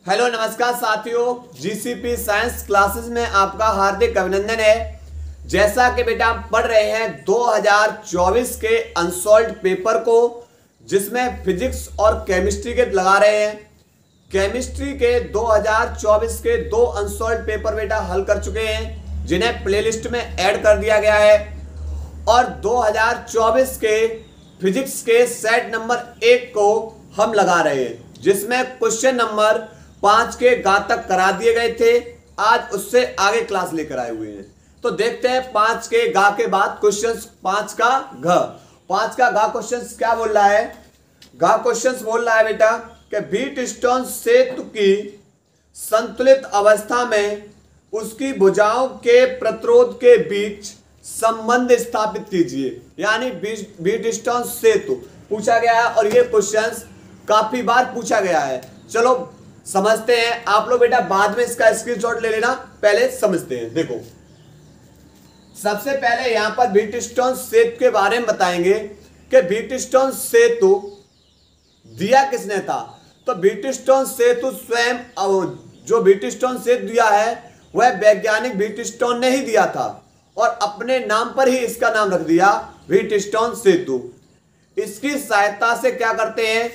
Hello नमस्कार साथियों, GCP science classes में आपका हार्दिक अभिनंदन है। जैसा कि बेटा हम पढ़ रहे हैं 2024 के अनसॉल्व्ड पेपर को, जिसमें फिजिक्स और केमिस्ट्री के लगा रहे हैं। केमिस्ट्री के 2024 के 2 अनसॉल्व्ड पेपर बेटा हल कर चुके हैं, जिन्हें प्लेलिस्ट में ऐड कर दिया गया है। और 2024 के फिजिक्स के सेट नंबर 1 को हम लगा रहे हैं, जिसमें क्वेश्चन नंबर 5 के गा तक करा दिए गए थे। आज उससे आगे क्लास लेकर आए हुए हैं। तो देखते हैं 5 के गा के बाद क्वेश्चन 5 का घ। 5 का गा क्वेश्चन क्या बोल रहा है? गा क्वेश्चन बोल रहा है बेटा कि व्हीटस्टोन सेतु की संतुलित अवस्था में उसकी भुजाओं के प्रतिरोध के बीच संबंध स्थापित कीजिए। यानी व्हीटस्टोन सेतु पूछा गया है और ये क्वेश्चन काफी बार पूछा गया है। चलो समझते हैं। आप लोग बेटा बाद में इसका स्क्रीनशॉट ले लेना, पहले समझते हैं। देखो, सबसे पहले यहां पर व्हीटस्टोन सेतु के बारे में बताएंगे कि व्हीटस्टोन सेतु दिया किसने था। तो व्हीटस्टोन सेतु स्वयं, जो व्हीटस्टोन सेतु दिया है वह वैज्ञानिक व्हीटस्टोन ने ही दिया था और अपने नाम पर ही इसका नाम रख दिया व्हीटस्टोन सेतु। इसकी सहायता से क्या करते हैं?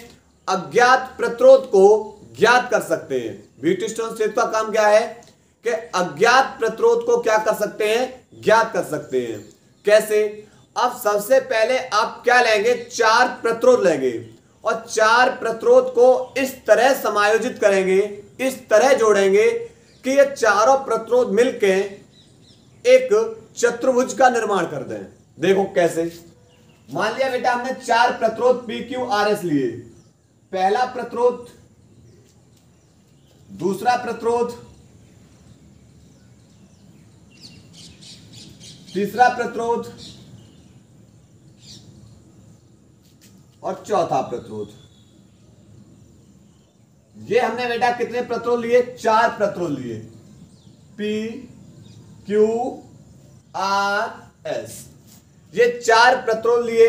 अज्ञात प्रतिरोध को ज्ञात कर सकते हैं। व्हीटस्टोन सेतु का काम क्या है कि अज्ञात प्रतिरोध को क्या कर सकते हैं? ज्ञात कर सकते हैं। कैसे? अब सबसे पहले आप क्या लेंगे? 4 प्रतिरोध लेंगे और 4 प्रतिरोध को इस तरह समायोजित करेंगे, इस तरह जोड़ेंगे कि ये चारों प्रतिरोध मिलके एक चतुर्भुज का निर्माण कर दें। देखो कैसे। मान लिया बेटा हमने 4 प्रतिरोध PQRS लिए। पहला प्रतिरोध, दूसरा प्रतिरोध, तीसरा प्रतिरोध और चौथा प्रतिरोध। ये हमने बेटा कितने प्रतिरोध लिए? 4 प्रतिरोध लिए। PQRS ये 4 प्रतिरोध लिए।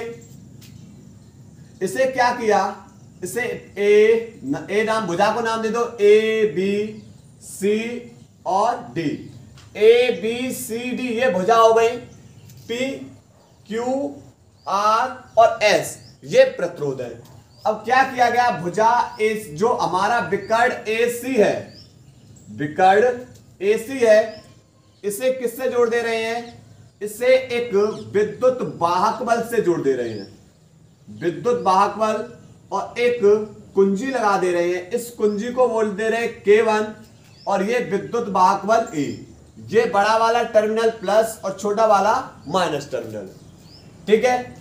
इसे क्या किया? इसे ए नाम, भुजा को नाम दे दो A, B, C और D। A, B, C, D ये भुजा हो गई। P, Q, R और S ये प्रतिरोध है। अब क्या किया गया? भुजा जो हमारा विकर्ण AC है, विकर्ण AC है, इसे किससे जोड़ दे रहे हैं? इसे एक विद्युत वाहक बल से जोड़ दे रहे हैं। विद्युत वाहक बल और एक कुंजी लगा दे रहे हैं। इस कुंजी को बोल दे रहे हैं K1 और ये विद्युत वाहक बल E। ये बड़ा वाला टर्मिनल प्लस और छोटा वाला माइनस टर्मिनल, ठीक है।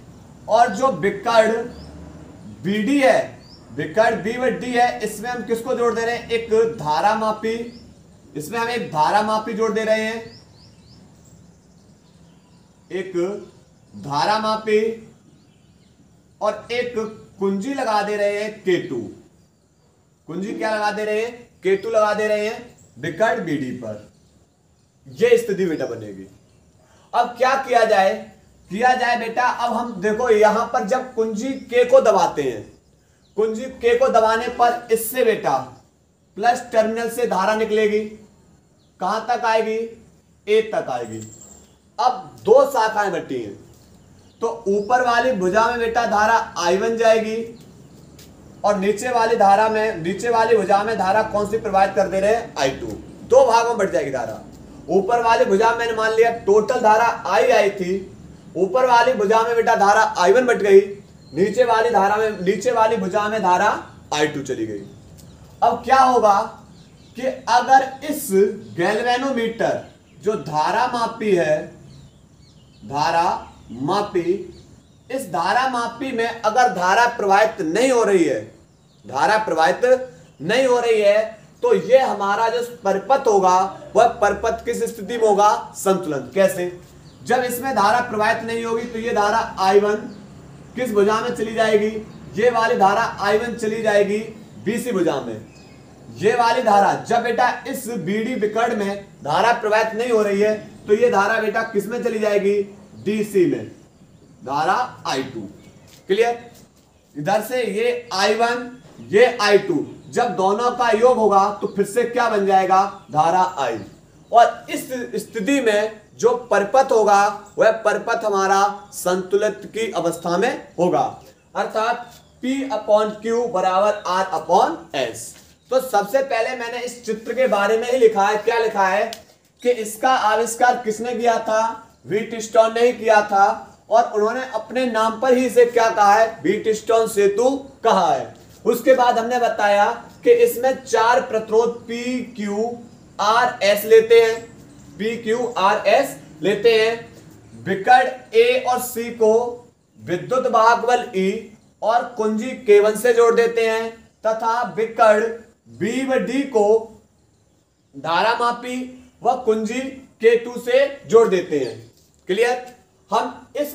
और जो विकर्ण BD है, विकर्ण B व D है, इसमें हम किसको जोड़ दे रहे हैं? एक धारा मापी। इसमें हम एक धारा मापी जोड़ दे रहे हैं, एक धारा मापी और एक कुंजी लगा दे रहे हैं K2। कुंजी क्या लगा दे रहे हैं? K2 लगा दे रहे हैं विकर्ण BD पर। यह स्थिति बेटा बनेगी। अब क्या किया जाए? किया जाए बेटा, अब हम देखो यहां पर जब कुंजी K को दबाते हैं, कुंजी K को दबाने पर इससे बेटा प्लस टर्मिनल से धारा निकलेगी। कहां तक आएगी? A तक आएगी। अब 2 शाखाएं बटी हैं, तो ऊपर वाली भुजा में बेटा धारा I1 जाएगी और नीचे वाली भुजा में धारा कौन सी प्रवाहित कर दे रहे हैं? I2। 2 भागों में बढ़ जाएगी धारा। ऊपर वाली भुजा में मैंने मान लिया टोटल धारा I आई थी, ऊपर वाली भुजा में बेटा धारा I1 बट गई, नीचे वाली भुजा में धारा I2 चली गई। अब क्या होगा कि अगर इस गैल्वेनोमीटर जो धारा मापी है, धारा मापी, इस धारा मापी में अगर धारा प्रवाहित नहीं हो रही है, धारा प्रवाहित नहीं हो रही है, तो ये हमारा जो परिपथ होगा वह परिपथ किस स्थिति में होगा? संतुलन। कैसे? जब इसमें धारा प्रवाहित नहीं होगी तो ये धारा I1 किस भुजा में चली जाएगी? ये वाली धारा I1 चली जाएगी BC भुजा में। ये वाली धारा जब बेटा इस BD विकर्ण में धारा प्रवाहित नहीं हो रही है तो ये धारा बेटा किस में चली जाएगी? DC में, धारा I2। क्लियर? इधर से ये I1 ये I2 जब दोनों का योग होगा तो फिर से क्या बन जाएगा, धारा आई। और इस स्थिति में जो परपथ होगा वह परपथ हमारा संतुलित की अवस्था में होगा, अर्थात P/Q बराबर R/S। तो सबसे पहले मैंने इस चित्र के बारे में ही लिखा है। क्या लिखा है कि इसका आविष्कार किसने किया था, व्हीटस्टोन ने ही किया था, और उन्होंने अपने नाम पर ही इसे क्या कहा है, व्हीटस्टोन सेतु कहा है। उसके बाद हमने बताया कि इसमें 4 प्रतिरोध PQRS लेते हैं, PQRS लेते हैं। विकर्ण A और C को विद्युत वाहक बल E और कुंजी K1 से जोड़ देते हैं, तथा विकर्ण B व D को धारामापी व कुंजी K2 से जोड़ देते हैं। क्लियर। हम इस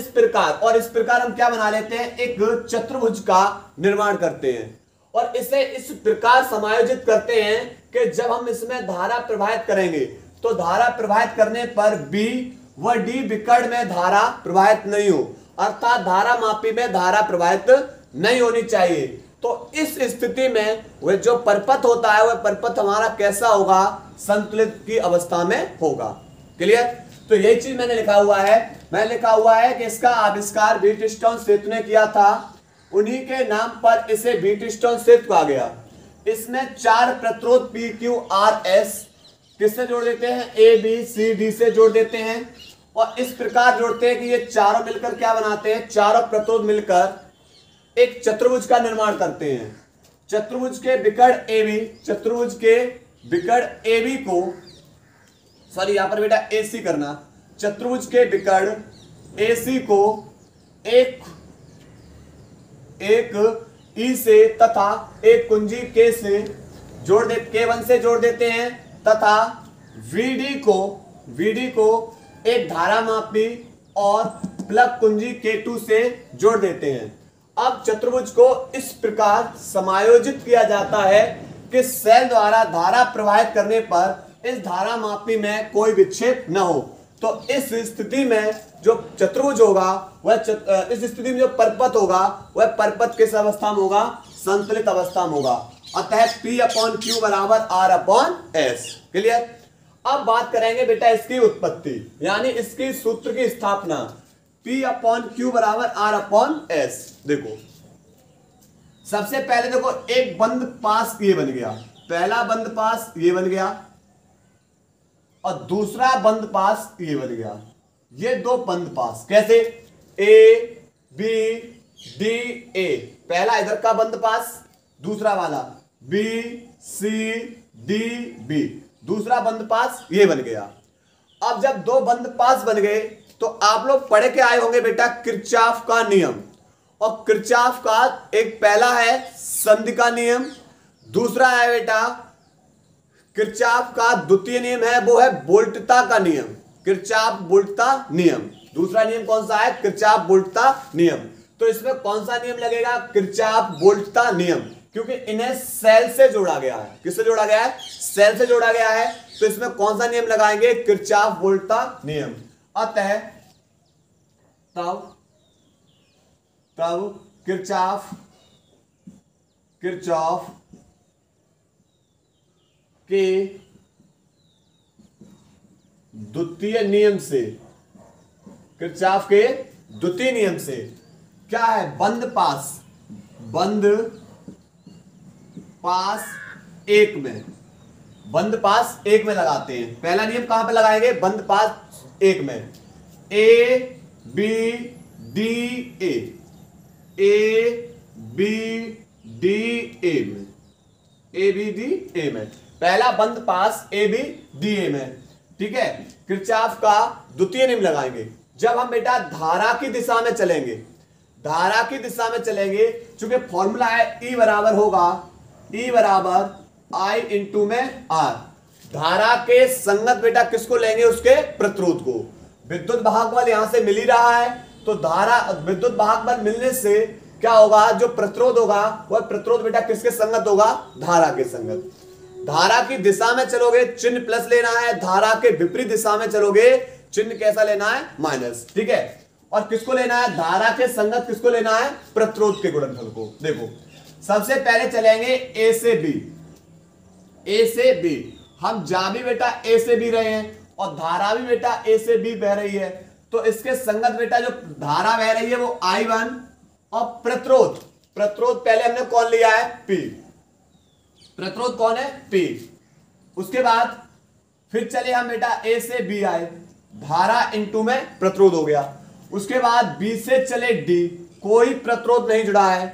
प्रकार हम क्या बना लेते हैं, एक चतुर्भुज का निर्माण करते हैं, और इसे इस प्रकार समायोजित करते हैं कि जब हम इसमें धारा प्रवाहित करेंगे तो धारा प्रवाहित करने पर B व D विकर्ण में धारा प्रवाहित नहीं हो, अर्थात धारा मापी में धारा प्रवाहित नहीं होनी चाहिए। तो इस स्थिति में वह जो परपथ होता है वह परपथ हमारा कैसा होगा, संतुलित की अवस्था में होगा। क्लियर। तो यही चीज मैंने लिखा हुआ है। मैंने लिखा हुआ है कि इसका आविष्कार व्हीटस्टोन सेतु ने किया था, उन्हीं के नाम पर इसे व्हीटस्टोन सेतु कहा गया। इसमें 4 प्रतिरोध PQRS किससे जोड़ देते हैं, ABCD से जोड़ देते हैं, और इस प्रकार जोड़ते हैं कि ये चारों मिलकर क्या बनाते हैं, चारों प्रतिरोध मिलकर एक चतुर्भुज का निर्माण करते हैं। चतुर्भुज के विकर्ण AB को, सॉरी यहां पर बेटा AC करना, चतुर्भुज के विकर्ण AC को एक E से तथा एक कुंजी K से K1 से जोड़ देते हैं, तथा VD को एक धारामापी और प्लग कुंजी K2 से जोड़ देते हैं। अब चतुर्भुज को इस प्रकार समायोजित किया जाता है कि सेल द्वारा धारा प्रवाहित करने पर इस धारामापी में कोई विक्षेप न हो। तो इस स्थिति में जो चतुर्भुज होगा इस स्थिति में जो परपथ होगा वह परपथ किस अवस्था में होगा, संतुलित अवस्था में होगा। अतः P/Q बराबर R/S। क्लियर। अब बात करेंगे बेटा इसकी उत्पत्ति, यानी इसकी सूत्र की स्थापना। P/Q बराबर R/S। देखो सबसे पहले देखो एक बंद पास ये बन गया, पहला बंद पास ये बन गया और दूसरा बंद पास ये बन गया। ये दो बंद पास कैसे, ABDA, पहला इधर का बंद पास, दूसरा वाला BCDB, दूसरा बंद पास ये बन गया। अब जब दो बंद पास बन गए तो आप लोग पढ़े के आए होंगे बेटा किरचॉफ का नियम, और किरचॉफ का एक पहला है संधि का नियम, दूसरा है बेटा किरचॉफ का द्वितीय नियम है वो है वोल्टता का नियम, किरचॉफ वोल्टता नियम। दूसरा नियम कौन सा है, किरचॉफ वोल्टता नियम। तो इसमें कौन सा नियम लगेगा, किरचॉफ वोल्टता नियम, क्योंकि इन्हें सेल से जोड़ा गया है। किससे जोड़ा गया है, सेल से जोड़ा गया है। तो इसमें कौन सा नियम लगाएंगे, किरचॉफ वोल्टता नियम। अतः तब किरचॉफ के द्वितीय नियम से, किरचॉफ के द्वितीय नियम से क्या है, बंद पास एक में, बंद पास एक में लगाते हैं। पहला नियम कहां पे लगाएंगे, बंद पास एक में, ABDA में, पहला बंद पास ABDA में। ठीक है, किरचॉफ का द्वितीय नियम लगाएंगे। जब हम बेटा धारा की दिशा में चलेंगे, चूंकि फॉर्मूला है E बराबर होगा, E बराबर I इंटू में R। धारा के संगत बेटा किसको लेंगे, उसके प्रतिरोध को। विद्युत वाहक बल यहां से मिल ही रहा है, तो धारा विद्युत वाहक बल मिलने से क्या होगा, जो प्रतिरोध होगा वह प्रतिरोध बेटा किसके संगत होगा, धारा के संगत। धारा की दिशा में चलोगे चिन्ह प्लस लेना है, धारा के विपरीत दिशा में चलोगे चिन्ह कैसा लेना है, माइनस। ठीक है, और किसको लेना है, धारा के संगत किसको लेना है, प्रतिरोध के गुणनफल को। देखो सबसे पहले चलेंगे ए से बी। ए से बी हम जा भी बेटा ए से बी रहे हैं और धारा भी बेटा ए से बी बह रही है, तो इसके संगत बेटा जो धारा बह रही है वो I1 और प्रतिरोध पहले हमने कौन लिया है P, प्रतिरोध कौन है P। उसके बाद फिर चले हम बेटा ए से बी आए, धारा इंटू में प्रतिरोध हो गया। उसके बाद बी से चले डी, कोई प्रतिरोध नहीं जुड़ा है,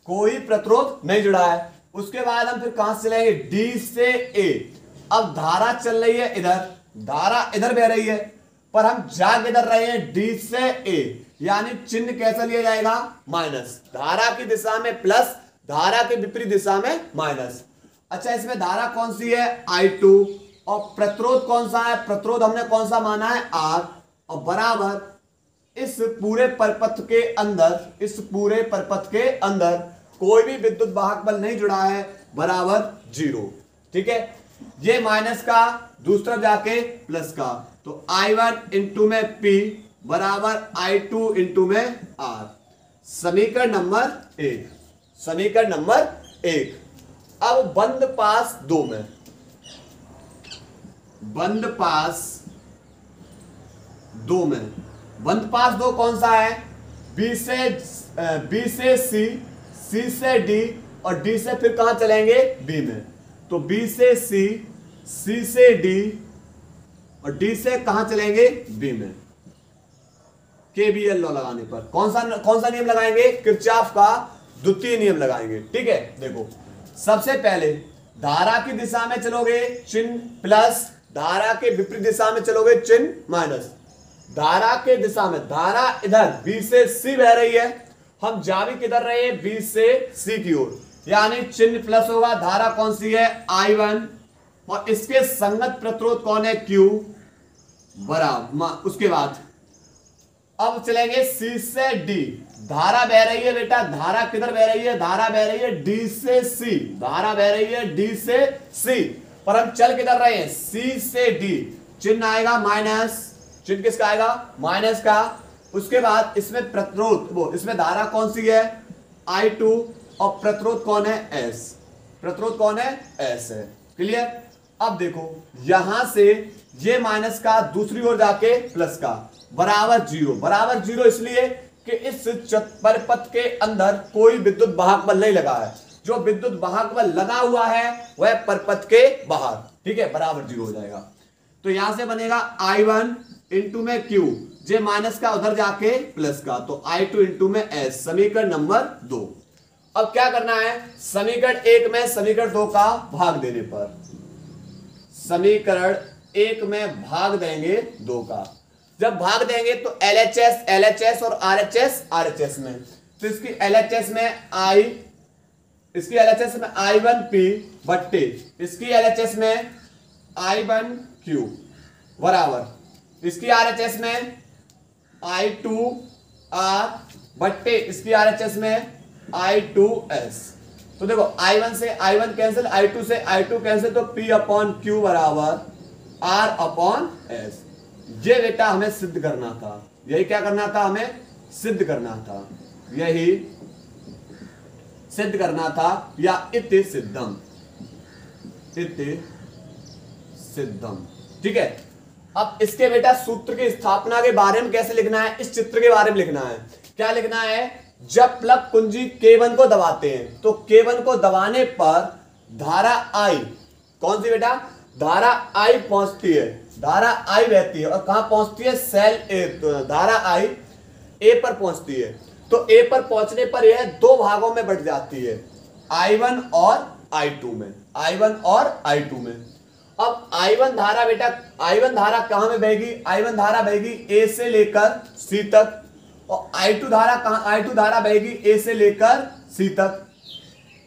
कोई प्रतिरोध नहीं जुड़ा है। उसके बाद हम फिर कहां से चलेंगे डी से ए। अब धारा चल रही है इधर, धारा इधर बह रही है, पर हम जा किधर रहे हैं डी से ए, यानी चिन्ह कैसा लिया जाएगा माइनस। धारा की दिशा में प्लस, धारा के विपरीत दिशा में माइनस। अच्छा इसमें धारा कौन सी है I2 और प्रतिरोध कौन सा है, प्रतिरोध हमने कौन सा माना है R, और बराबर इस पूरे परपथ के अंदर, इस पूरे परपथ के अंदर कोई भी विद्युत वाहक बल नहीं जुड़ा है, बराबर 0। ठीक है, ये माइनस का दूसरा जाके प्लस का, तो I1 इंटू में P बराबर I2 इंटू में R। समीकरण नंबर 1, समीकरण नंबर 1। अब बंद पास 2 में, बंद पास 2 में, बंद पास 2 कौन सा है, B से C, C से D और D से फिर कहां चलेंगे B में। तो B से C, C से D और D से कहां चलेंगे B में। KVL लॉ लगाने पर कौन सा नियम लगाएंगे, किरचॉफ का द्वितीय नियम लगाएंगे। ठीक है, देखो सबसे पहले धारा की दिशा में चलोगे चिन्ह प्लस, धारा के विपरीत दिशा में चलोगे चिन्ह माइनस। धारा के दिशा में, धारा इधर B से C बह रही है, हम जा भी किधर रहे हैं B से C की ओर, यानी चिन्ह प्लस होगा। धारा कौन सी है I1 और इसके संगत प्रतिरोध कौन है Q बराबर। उसके बाद अब चलेंगे C से D, धारा बह रही है बेटा, धारा किधर बह रही है, धारा बह रही है D से C, धारा बह रही है D से C, पर हम चल किधर रहे हैं C से D, चिन्ह आएगा माइनस, चिन्ह किसका आएगा माइनस का। उसके बाद इसमें प्रतिरोध, वो इसमें धारा कौन सी है I2 और प्रतिरोध कौन है S, प्रतिरोध कौन है S है। क्लियर। अब देखो यहां से ये माइनस का दूसरी ओर जाके प्लस का, बराबर 0, बराबर 0 इसलिए कि इस परपथ के अंदर कोई विद्युत वाहक बल नहीं लगा है, जो विद्युत वाहक बल लगा हुआ है वह परपथ के बाहर। ठीक है, बराबर 0 हो जाएगा। तो यहां से बनेगा I1 इंटू में Q, जे माइनस का उधर जाके प्लस का, तो I2 इंटू में S। समीकरण नंबर 2। अब क्या करना है, समीकरण 1 में समीकरण 2 का भाग देने पर, समीकरण 1 में भाग देंगे 2 का, जब भाग देंगे तो LHS और RHS में, तो इसकी LHS में I1P बट्टे इसकी LHS में I1Q बराबर इसकी RHS में I2R बट्टे इसकी RHS में I2S। तो देखो I1 से I1 कैंसिल, I2 से I2 कैंसिल, तो P अपॉन Q बराबर R अपॉन S। ये बेटा हमें सिद्ध करना था, यही क्या करना था, हमें सिद्ध करना था, यही सिद्ध करना था, या इति सिद्धम, इति सिद्धम। ठीक है, अब इसके बेटा सूत्र की स्थापना के बारे में कैसे लिखना है, इस चित्र के बारे में लिखना है। क्या लिखना है, जब प्लग कुंजी K1 को दबाते हैं तो K1 को दबाने पर धारा I, कौन सी बेटा, धारा I पहुंचती है, धारा I बहती है और कहां पहुंचती है, सेल A, तो धारा I A पर पहुंचती है। तो A पर पहुंचने पर यह दो भागों में बट जाती है, I1 और I2 में, I1 और I2 में। अब I1 धारा बेटा, I1 धारा कहां में बहेगी, I1 धारा बहेगी A से लेकर C तक, और I2 धारा कहां, I2 धारा बहेगी A से लेकर C तक,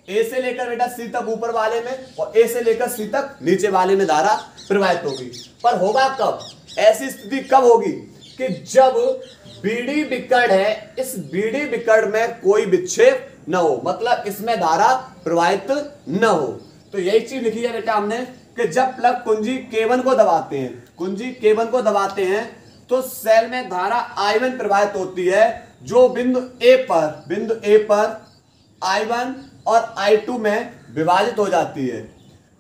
A से लेकर बेटा C तक ऊपर वाले में और A से लेकर C तक नीचे वाले में धारा प्रवाहित होगी। पर होगा कब, ऐसी स्थिति कब होगी कि जब बीडी विकर्ण है, इस बीडी विकर्ण में कोई विक्षेप न हो, मतलब इसमें धारा प्रवाहित न हो। तो यही चीज लिखी है बेटा हमने कि जब प्लग कुंजी K1 को दबाते हैं, कुंजी K1 को दबाते हैं तो सेल में धारा I1 प्रवाहित होती है, जो बिंदु A पर I1 और I2 में विभाजित हो जाती है।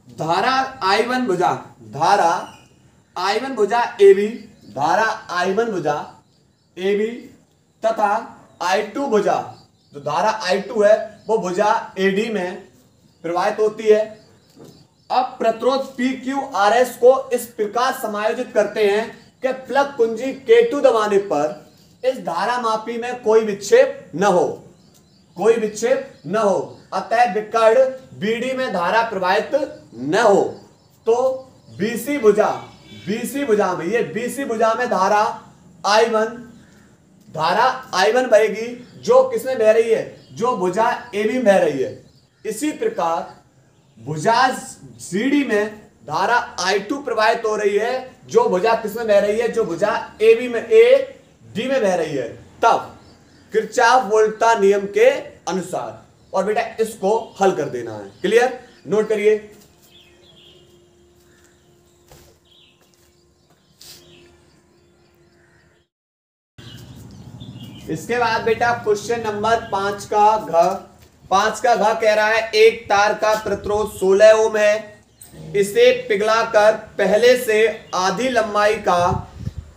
धारा I1 भुजा, धारा I1 भुजा AB, धारा I1 भुजा AB तथा I2 भुजा, जो धारा I2 है वो भुजा AD में प्रवाहित होती है। अब प्रतिरोध PQRS को इस प्रकार समायोजित करते हैं कि प्लग कुंजी K2 दबाने पर इस धारा मापी में कोई विक्षेप न हो, कोई विक्षेप न हो, अतः विकर्ण BD में धारा प्रवाहित न हो। तो BC भुजा, BC भुजा में, ये BC भुजा में धारा I1 बहेगी, जो किसमें बह रही है, जो भुजा AB में बह रही है। इसी प्रकार भुजा CD में धारा I2 प्रवाहित हो रही है, जो भुजा किसमें बह रही है, जो भुजा AB में, AD में बह रही है। तब किरचॉफ वोल्टा नियम के अनुसार, और बेटा इसको हल कर देना है। क्लियर, नोट करिए। इसके बाद बेटा क्वेश्चन नंबर 5 का घ कह रहा है एक तार का प्रतिरोध 16 ओम है, इसे पिघलाकर पहले से आधी लंबाई का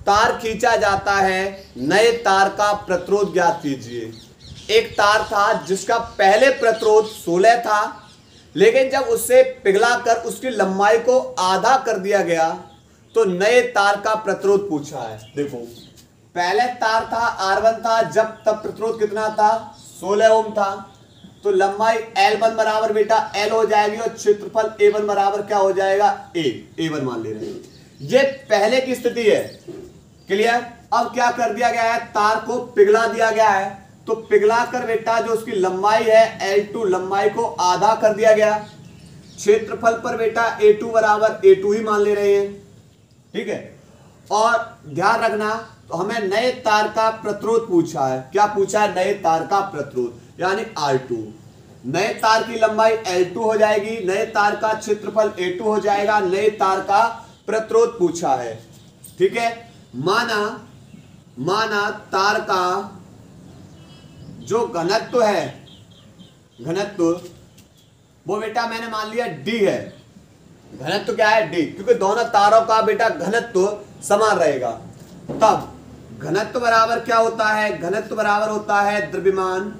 तार खींचा जाता है, नए तार का प्रतिरोध ज्ञात कीजिए। एक तार था जिसका पहले प्रतिरोध 16 था, लेकिन जब उसे पिघलाकर उसकी लंबाई को आधा कर दिया गया तो नए तार का प्रतिरोध पूछा है। देखो पहले तार था R1 था, जब तब प्रतिरोध कितना था, 16 ओम था, तो लंबाई L1 बराबर बेटा L हो जाएगी और क्षेत्रफल A1 बराबर क्या हो जाएगा, A1 मान ले रहे हैं। ये पहले की स्थिति है। क्लियर। अब क्या कर दिया गया है, तार को पिघला दिया गया है, तो पिघला कर बेटा जो उसकी लंबाई है L2, लंबाई को आधा कर दिया गया। क्षेत्रफल पर बेटा A2 बराबर A2 ही मान ले रहे हैं। ठीक है, और ध्यान रखना, तो हमें नए तार का प्रतिरोध पूछा है। क्या पूछा है, नए तार का प्रतिरोध, यानी R2। नए तार की लंबाई L2 हो जाएगी, नए तार का क्षेत्रफल A2 हो जाएगा, नए तार का प्रतिरोध पूछा है। ठीक है, माना तार का जो घनत्व है, घनत्व वो बेटा मैंने मान लिया D है। घनत्व क्या है, D, क्योंकि दोनों तारों का बेटा घनत्व समान रहेगा। तब घनत्व बराबर क्या होता है, घनत्व बराबर होता है द्रव्यमान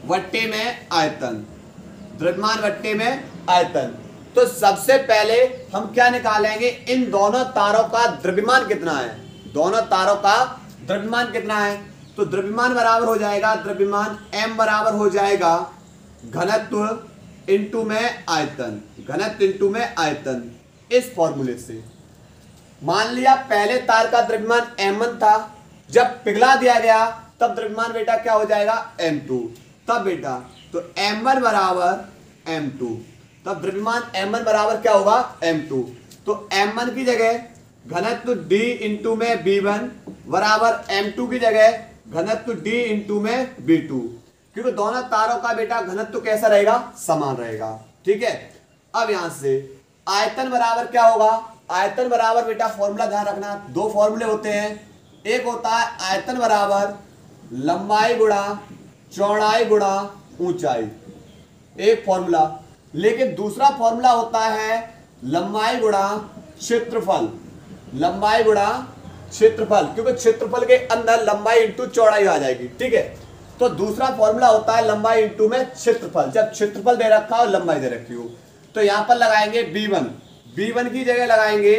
वट्टे में आयतन, द्रव्यमान वट्टे में आयतन। तो सबसे पहले हम क्या निकालेंगे, इन दोनों तारों का द्रव्यमान कितना है, दोनों तारों का द्रव्यमान कितना है। तो द्रव्यमान बराबर हो जाएगा, द्रव्यमान M बराबर हो जाएगा घनत्व इंटू में आयतन, घनत्व इंटू में आयतन। इस फॉर्मूले से मान लिया पहले तार का द्रव्यमान M1 था, जब पिघला दिया गया तब द्रव्यमान बेटा क्या हो जाएगा, M2। तब बेटा तो M1 बराबर M2, तब द्रव्यमान M1 बराबर क्या होगा, M2। तो M1 की जगह घनत्व D इंटू में B1 बराबर M2 की जगह घनत्व D इंटू में B2, क्योंकि दोनों तारों का बेटा घनत्व कैसा रहेगा, समान रहेगा। ठीक है, अब यहां से आयतन बराबर क्या होगा, आयतन बराबर बेटा फॉर्मूला ध्यान रखना, दो फॉर्मूले होते हैं। एक होता है आयतन बराबर लंबाई गुणा चौड़ाई गुणा ऊंचाई, एक फॉर्मूला। लेकिन दूसरा फॉर्मूला होता है लंबाई गुणा क्षेत्रफल, लंबाई गुणा क्षेत्रफल, क्योंकि क्षेत्रफल के अंदर लंबाई इंटू चौड़ाई आ जाएगी। ठीक है, तो दूसरा फॉर्मूला होता है लंबाई इंटू में क्षेत्रफल, जब क्षेत्रफल दे रखा हो लंबाई दे रखी हो। तो यहां पर लगाएंगे B1 की जगह लगाएंगे,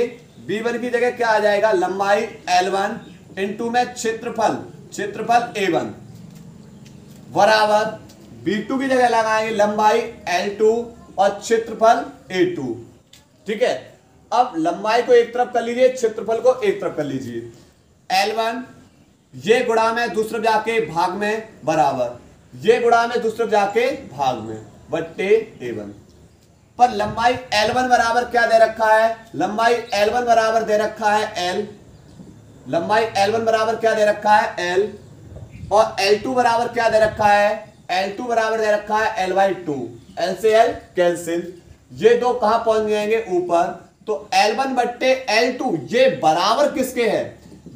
B1 की जगह क्या आ जाएगा, लंबाई L1 इंटू में क्षेत्रफल A1 बराबर B2 की जगह लगाएंगे लंबाई L2 और क्षेत्रफल A2। ठीक है, अब लंबाई को एक तरफ कर लीजिए, क्षेत्रफल को एक तरफ कर लीजिए। L1 ये गुणा में दूसरे जाके भाग में बराबर, ये गुणा में दूसरे जाके भाग में बट्टे A1 पर लंबाई L1 बराबर क्या दे रखा है, लंबाई L1 बराबर दे रखा है L, लंबाई L1 बराबर क्या दे रखा है L, और L2 बराबर क्या दे रखा है, L2 बराबर दे रखा है L/2, L से L कैंसिल, ये दो कहां पहुंच जाएंगे, ऊपर। तो L1 बट्टे L2 ये बराबर किसके है,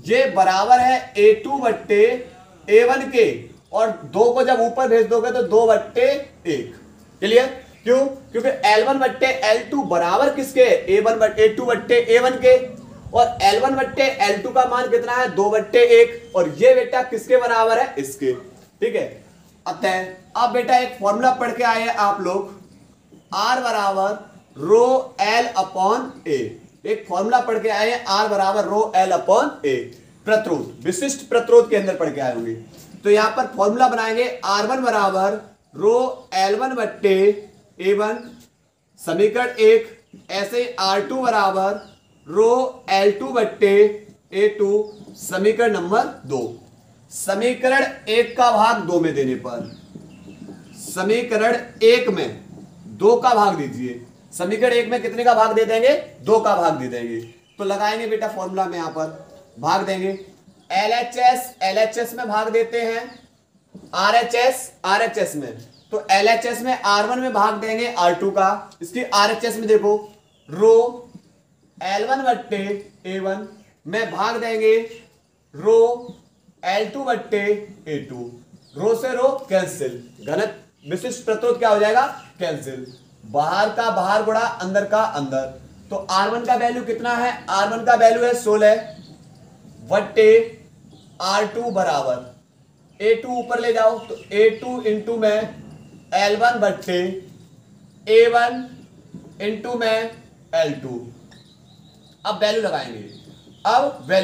ये बराबर है A2 बट्टे A1 के, और 2 को जब ऊपर भेज दोगे तो 2/1। क्लियर? क्यों? क्योंकि L1/L2 बराबर किसके? A2/A1 के, और L1/L2 का मान कितना है? 2/1, और ये बेटा किसके बराबर है? इसके। ठीक है, अतः अब बेटा एक फॉर्मूला पढ़ के आए हैं आप लोग, R बराबर ρL/A। एक फॉर्मूला पढ़ के आए हैं, R बराबर ρL/A। प्रतिरोध, विशिष्ट प्रतिरोध के अंदर पढ़ के आए होंगे। तो यहां पर फॉर्मूला बनाएंगे, R1 बराबर ρL1/A1, समीकरण 1। ऐसे R2 बराबर ρL2/A2, समीकरण नंबर 2। समीकरण 1 का भाग 2 में देने पर, समीकरण 1 में 2 का भाग दीजिए। समीकरण 1 में कितने का भाग दे देंगे? 2 का भाग दे देंगे। तो लगाएंगे बेटा फॉर्मूला में, यहां पर भाग देंगे। LHS में भाग देते हैं, RHS में। तो LHS में R1 में भाग देंगे R2 का। इसकी RHS में देखो, ρL1/A1 में भाग देंगे ρL2/A2। रो से रो कैंसिल, घनत्व विशिष्ट प्रतिरोध क्या हो जाएगा? कैंसिल। बाहर का बाहर गुणा अंदर का अंदर। तो R1 का वैल्यू कितना है? R1 का वैल्यू है 16/R2 बराबर A2 ऊपर ले जाओ, तो A2 इंटू में L1/A1 इंटू में L2। अब वैल्यू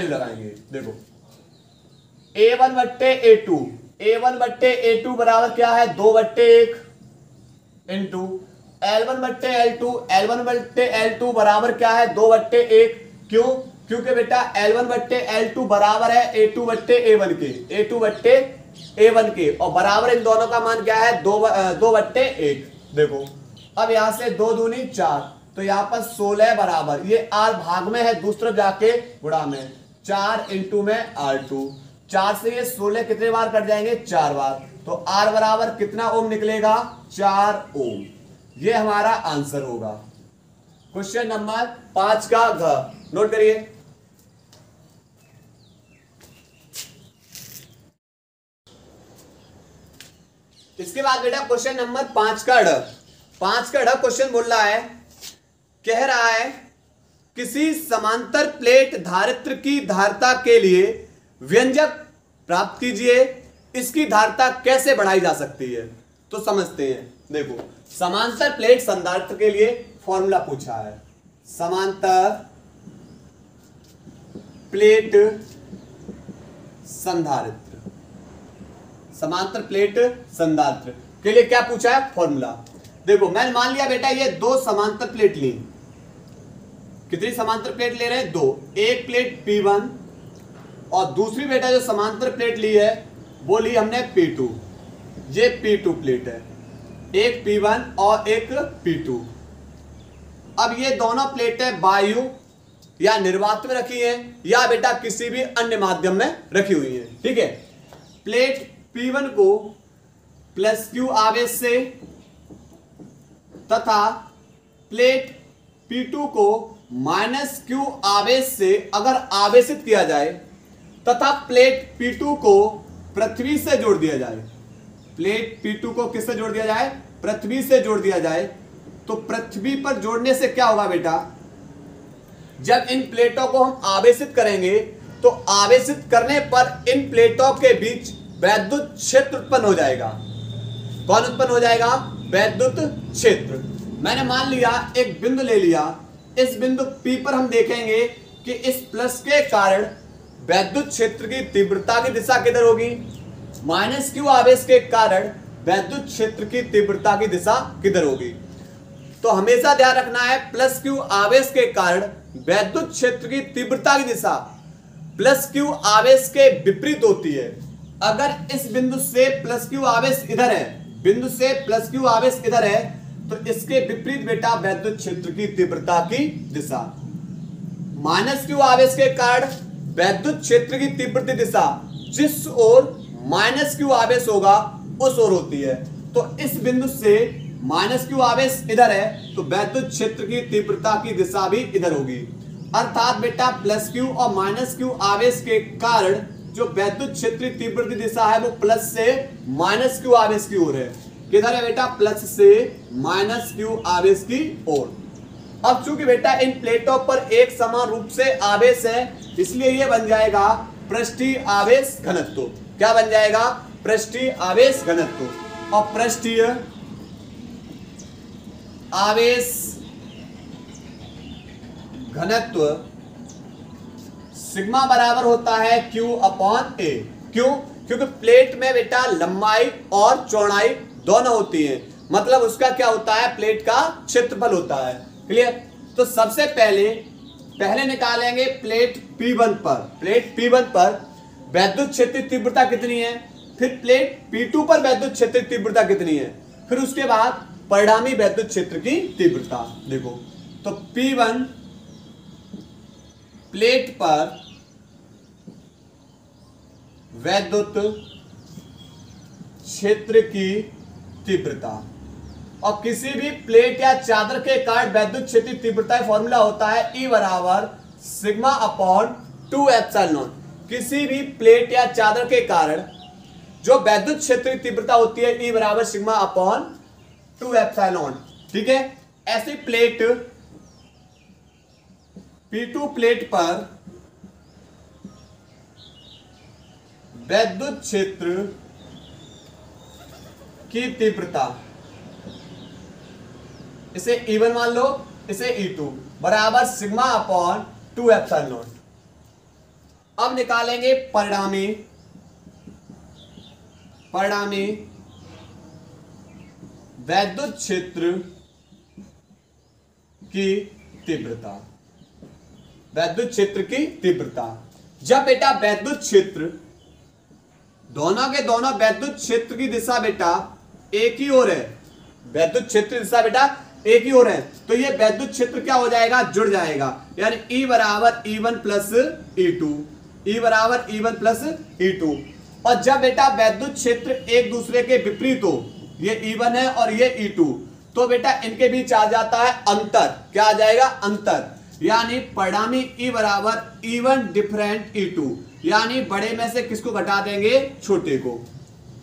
लगाएंगे, देखो A1/A2 बराबर क्या है? 2/1 इंटू L1/L2 बराबर क्या है? 2/1। क्यों? क्योंकि बेटा L1/L2 बराबर है A2/A1 के, और बराबर इन दोनों का मान क्या है? 2/1। देखो अब यहां से 2 दूनी 4, तो यहां पर 16 बराबर, ये R भाग में है, दूसरे जाके गुणा में, 4 इंटू में R2। 4 से ये 16 कितने बार कट जाएंगे? 4 बार। तो R बराबर कितना ओम निकलेगा? 4 ओम। ये हमारा आंसर होगा। क्वेश्चन नंबर 5 का घ नोट करिए। इसके बाद बेटा क्वेश्चन नंबर 5 का ढ। 5 का ढ क्वेश्चन बोल रहा है, कह रहा है किसी समांतर प्लेट धारित्र की धारिता के लिए व्यंजक प्राप्त कीजिए, इसकी धारिता कैसे बढ़ाई जा सकती है? तो समझते हैं। देखो समांतर प्लेट संधारित्र के लिए फॉर्मूला पूछा है। समांतर प्लेट संधारित्र, समांतर प्लेट संधारित्र के लिए क्या पूछा है? फॉर्मूला। देखो मैंने मान लिया बेटा ये 2 समांतर प्लेट ली। कितनी समांतर प्लेट ले रहे हैं? 2। एक प्लेट P1 और दूसरी बेटा जो समांतर प्लेट ली है वो ली हमने P2। ये P2 प्लेट है, एक P1 और एक P2। अब ये दोनों प्लेटें वायु या निर्वात में रखी हैं या बेटा किसी भी अन्य माध्यम में रखी हुई हैं। ठीक है, प्लेट P1 को +Q आवेश से तथा प्लेट P2 को -Q आवेश से अगर आवेशित किया जाए तथा प्लेट P2 को पृथ्वी से जोड़ दिया जाए, प्लेट P2 को किससे जोड़ दिया जाए? पृथ्वी से जोड़ दिया जाए, तो पृथ्वी पर जोड़ने से क्या होगा बेटा? जब इन प्लेटों को हम आवेशित करेंगे तो आवेशित करने पर इन प्लेटों के बीच वैद्युत क्षेत्र उत्पन्न हो जाएगा। कौन उत्पन्न हो जाएगा? वैद्युत क्षेत्र। मैंने मान लिया एक बिंदु ले लिया, इस बिंदु P पर हम देखेंगे कि इस प्लस के कारण वैद्युत क्षेत्र की तीव्रता की दिशा किधर होगी? -Q आवेश के कारण वैद्युत क्षेत्र की तीव्रता की दिशा किधर होगी? तो हमेशा ध्यान रखना है +Q आवेश के कारण वैद्युत क्षेत्र की तीव्रता की दिशा +Q आवेश के विपरीत होती है। अगर इस बिंदु से +Q आवेश इधर है, बिंदु से +Q आवेश इधर है, तो इसके विपरीत बेटा वैद्युत क्षेत्र की तीव्रता की दिशा। -Q आवेश के कारण वैद्युत क्षेत्र की तीव्रता दिशा जिस ओर -Q आवेश होगा उस ओर होती है। तो इस बिंदु से -Q आवेश इधर है तो वैद्युत क्षेत्र की तीव्रता की दिशा भी इधर होगी। अर्थात बेटा +Q और -Q आवेश के कारण जो वैद्युत क्षेत्रीय तीव्रता दिशा है वो प्लस से माइनस क्यू आवेश की ओर है। किधर है बेटा? प्लस से माइनस क्यू आवेश की ओर। अब चूंकि बेटा इन प्लेटों पर एक समान रूप से आवेश है, इसलिए ये बन जाएगा पृष्ठीय आवेश घनत्व। क्या बन जाएगा? पृष्ठीय आवेश घनत्व। और पृष्ठीय आवेश घनत्व सिग्मा बराबर होता है Q अपॉन A। क्यों? क्योंकि प्लेट में बेटा लंबाई और चौड़ाई दोनों होती है, मतलब उसका क्या होता है? प्लेट का क्षेत्रफल होता है। क्लियर? तो सबसे पहले निकालेंगे प्लेट P1 पर। प्लेट P1 पर वैद्युत क्षेत्रीय तीव्रता कितनी है, फिर प्लेट P2 पर वैद्युत क्षेत्रीय तीव्रता कितनी है, फिर उसके बाद परिणामी वैद्युत क्षेत्र की तीव्रता। देखो तो P1 प्लेट पर वैद्युत क्षेत्र की तीव्रता, और किसी भी प्लेट या चादर के कारण वैद्युत क्षेत्रीय तीव्रता फॉर्मूला होता है E बराबर सिग्मा अपॉन 2 एप्सिलॉन नॉट। किसी भी प्लेट या चादर के कारण जो वैद्युत क्षेत्रीय तीव्रता होती है E बराबर सिग्मा अपॉन 2 एप्सिलॉन नॉट। ठीक है? ऐसी प्लेट P2 प्लेट पर वैद्युत क्षेत्र की तीव्रता, इसे E1 मान लो, इसे E2 बराबर सिग्मा अपॉन 2 एप्सिलॉन नॉट। अब निकालेंगे परिणामी वैद्युत क्षेत्र की तीव्रता। वैद्युत क्षेत्र की तीव्रता, जब बेटा वैद्युत क्षेत्र दोनों के दोनों वैद्युत क्षेत्र की दिशा बेटा एक ही ओर है, वैद्युत क्षेत्र दिशा बेटा एक ही ओर है, तो ये वैद्युत क्षेत्र क्या हो जाएगा? जुड़ जाएगा। यानी E बराबर E1 प्लस E2, E बराबर E1 प्लस E2। और जब बेटा वैद्युत क्षेत्र एक दूसरे के विपरीत हो, ये E1 है और ये E2, तो बेटा इनके बीच आ जाता है अंतर। क्या आ जाएगा? अंतर। यानी परिणामी E बराबर E1 डिफरेंट E2, यानी बड़े में से किसको घटा देंगे? छोटे को।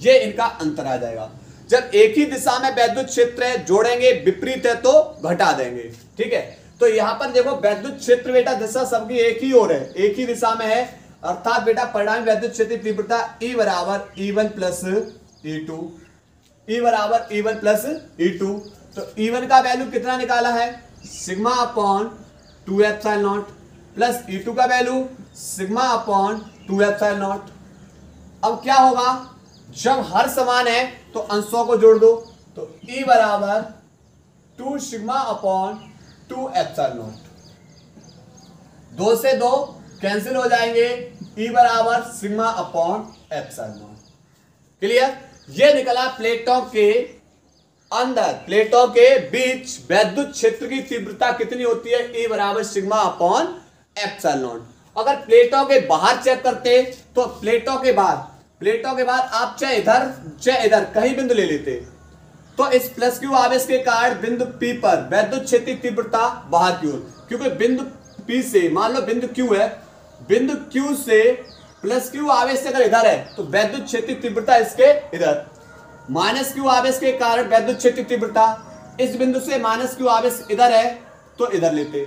ये इनका अंतर आ जाएगा। जब एक ही दिशा में वैद्युत क्षेत्र है, जोड़ेंगे, विपरीत है तो घटा देंगे। ठीक है? तो यहां पर देखो वैद्युत क्षेत्र बेटा दिशा सबकी एक ही ओर है, एक ही दिशा में है, अर्थात बेटा परिणामी वैद्युत क्षेत्र तीव्रता E बराबर E1 प्लस E2। E बराबर E1 प्लस E2। तो E1 का वैल्यू कितना निकाला है? Sigma upon 2 epsilon not, plus E2 का value sigma upon 2 epsilon not. अब क्या होगा? जब हर समान है तो अंशों को जोड़ दो, तो E बराबर 2 सिग्मा अपॉन 2 एप्सिलॉन नॉट। 2 से 2 कैंसिल हो जाएंगे, E बराबर sigma upon epsilon not. Clear? ये निकला प्लेटों के अंदर, प्लेटों के बीच वैद्युत क्षेत्र की तीव्रता कितनी होती है? E बराबर सिग्मा अपॉन एप्सिलॉन नॉट। अगर प्लेटों के बाहर चेक करते तो प्लेटों के बाद आप चाहे इधर चाहे इधर कहीं बिंदु ले लेते, तो इस प्लस क्यू आवेश के कारण बिंदु P पर वैद्युत क्षेत्रीय तीव्रता बाहर की ओर, क्योंकि बिंदु P से, मान लो बिंदु Q है, बिंदु Q से प्लस क्यू आवेश अगर इधर है तो वैद्युत क्षेत्रीय तीव्रता इसके इधर, माइनस क्यू आवेश के कारण वैद्युत क्षेत्रीय तीव्रता इस बिंदु से माइनस क्यू आवेश इधर है तो इधर लेते।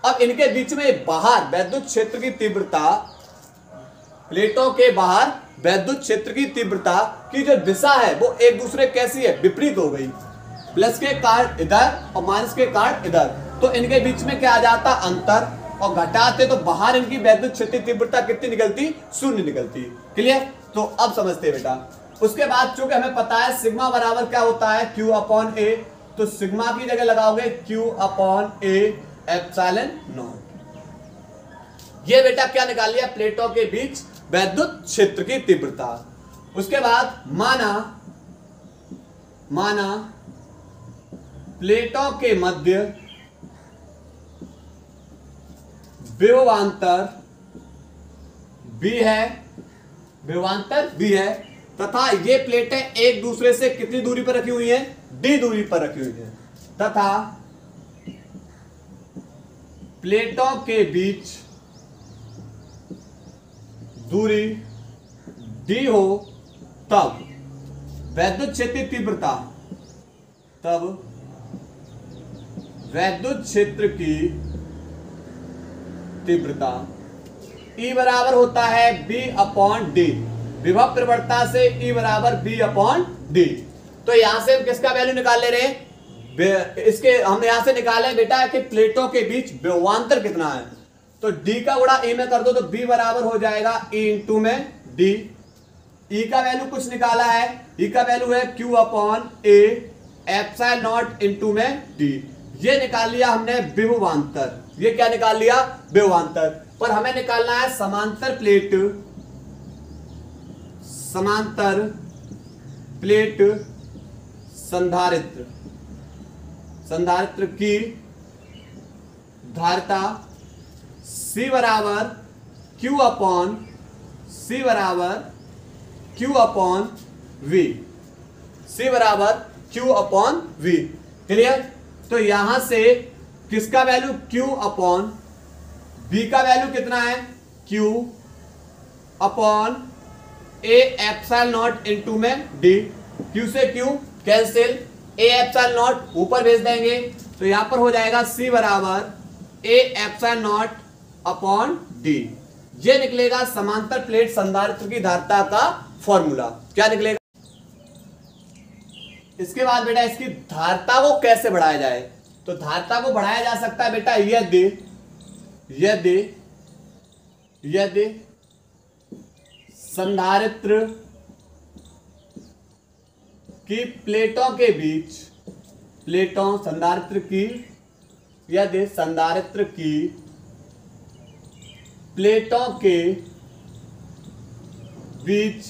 अब इनके बीच में बाहर वैद्युत क्षेत्र की तीव्रता, प्लेटों के बाहर वैद्युत क्षेत्र की तीव्रता की जो दिशा है वो एक दूसरे कैसी है? विपरीत हो गई। प्लस के कारण इधर और माइनस के कारण इधर, तो इनके बीच में क्या आ जाता? अंतर। और घटाते तो बाहर इनकी वैद्युत क्षेत्रीय तीव्रता कितनी निकलती? 0 निकलती। क्लियर? तो अब समझते हैं बेटा। उसके बाद चूंकि हमें पता है सिग्मा बराबर क्या होता है? Q अपॉन A, तो सिग्मा की जगह लगाओगे Q upon A epsilon not. ये बेटा क्या निकाल लिया? प्लेटों के बीच वैद्युत क्षेत्र की तीव्रता। उसके बाद माना प्लेटों के मध्य विभवांतर B है तथा ये प्लेटें एक दूसरे से कितनी दूरी पर रखी हुई हैं? D दूरी पर रखी हुई हैं, तथा प्लेटों के बीच दूरी D हो तब वैद्युत क्षेत्र तीव्रता, तब वैद्युत क्षेत्र की तीव्रता E बराबर होता है B अपॉन डी। विभव प्रवणता से E बराबर B अपॉन डी। तो यहां से हम किसका वैल्यू निकाल ले रहे हैं? इसके हम यहां से निकाले बेटा कि प्लेटों के बीच विभवांतर कितना है। तो D का गुणा E में कर दो तो B बराबर हो जाएगा E इंटू में D। E का वैल्यू कुछ निकाला है, E का वैल्यू है Q upon A epsilon not into में D। ये निकाल लिया हमने विभवांतर। ये क्या निकाल लिया? विभवांतर। पर हमें निकालना है समांतर प्लेट, समांतर प्लेट संधारित्र, संधारित्र की धारिता C बराबर Q अपॉन C बराबर Q अपॉन V, C बराबर Q अपॉन V। क्लियर? तो यहां से किसका वैल्यू? Q अपॉन V का वैल्यू कितना है? Q upon A epsilon not into में D। Q से Q cancel, A epsilon not ऊपर भेज देंगे तो यहां पर हो जाएगा C बराबर A epsilon not upon D। ये निकलेगा समांतर प्लेट संधारित्र की धारिता का फॉर्मूला। क्या निकलेगा? इसके बाद बेटा इसकी धारिता को कैसे बढ़ाया जाए? तो धारिता को बढ़ाया जा सकता है बेटा यदि यदि यदि संधारित्र की प्लेटों के बीच, प्लेटों संधारित्र की, यदि संधारित्र की प्लेटों के बीच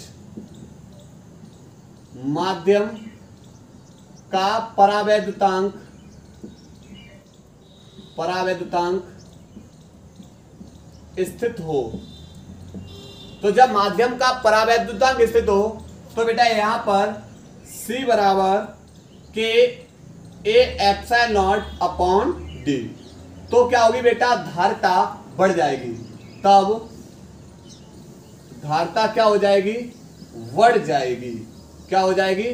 माध्यम का परावैद्युतांक, परावैद्युतांक स्थित हो। तो जब माध्यम का परावैद्युतांक स्थित हो तो बेटा यहां पर C बराबर के A epsilon not upon D। तो क्या होगी बेटा? धारिता बढ़ जाएगी। तब धारिता क्या हो जाएगी? बढ़ जाएगी। क्या हो जाएगी?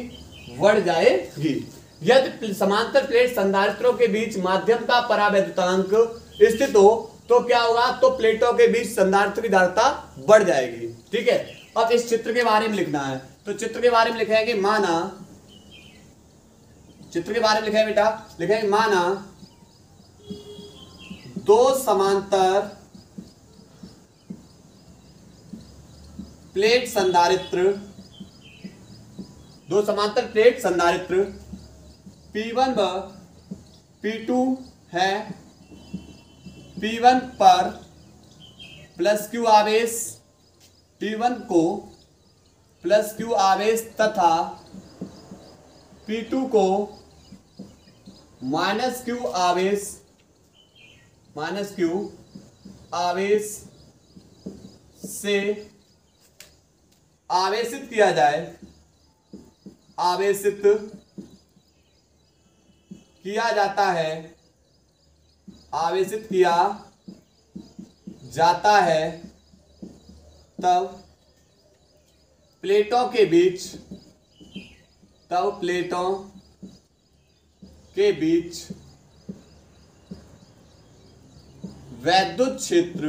बढ़ जाएगी। यदि समांतर प्लेट संधारित्रों के बीच माध्यम का परावैद्युतांक स्थित हो तो क्या होगा? तो प्लेटों के बीच संधारित्र की धारिता बढ़ जाएगी। ठीक है, अब इस चित्र के बारे में लिखना है। तो चित्र के बारे में लिखेंगे माना, चित्र के बारे में लिखेंगे बेटा, लिखेंगे माना दो समांतर प्लेट संधारित्र, दो समांतर प्लेट संधारित्र P1 व P2 है। P1 पर प्लस Q आवेश, P1 को प्लस Q आवेश तथा P2 को माइनस Q आवेश, माइनस Q आवेश से आवेशित किया जाए, आवेशित किया जाता है, आवेशित किया जाता है, तब प्लेटों के बीच, तब प्लेटों के बीच वैद्युत क्षेत्र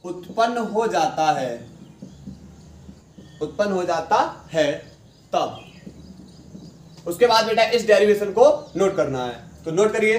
उत्पन्न हो जाता है, उत्पन्न हो जाता है तब। उसके बाद बेटा इस डेरिवेशन को नोट करना है। तो नोट करिए।